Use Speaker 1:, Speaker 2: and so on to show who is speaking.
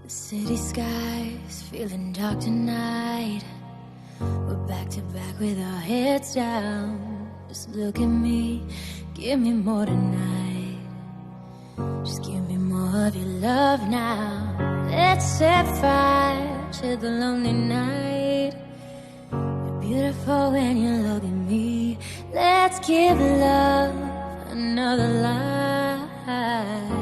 Speaker 1: The city sky's feeling dark tonight. We're back to back with our heads down. Just look at me, give me more tonight. Just give me more of your love now. Let's set fire to the lonely night. You're beautiful when you look at me. Let's give love another life.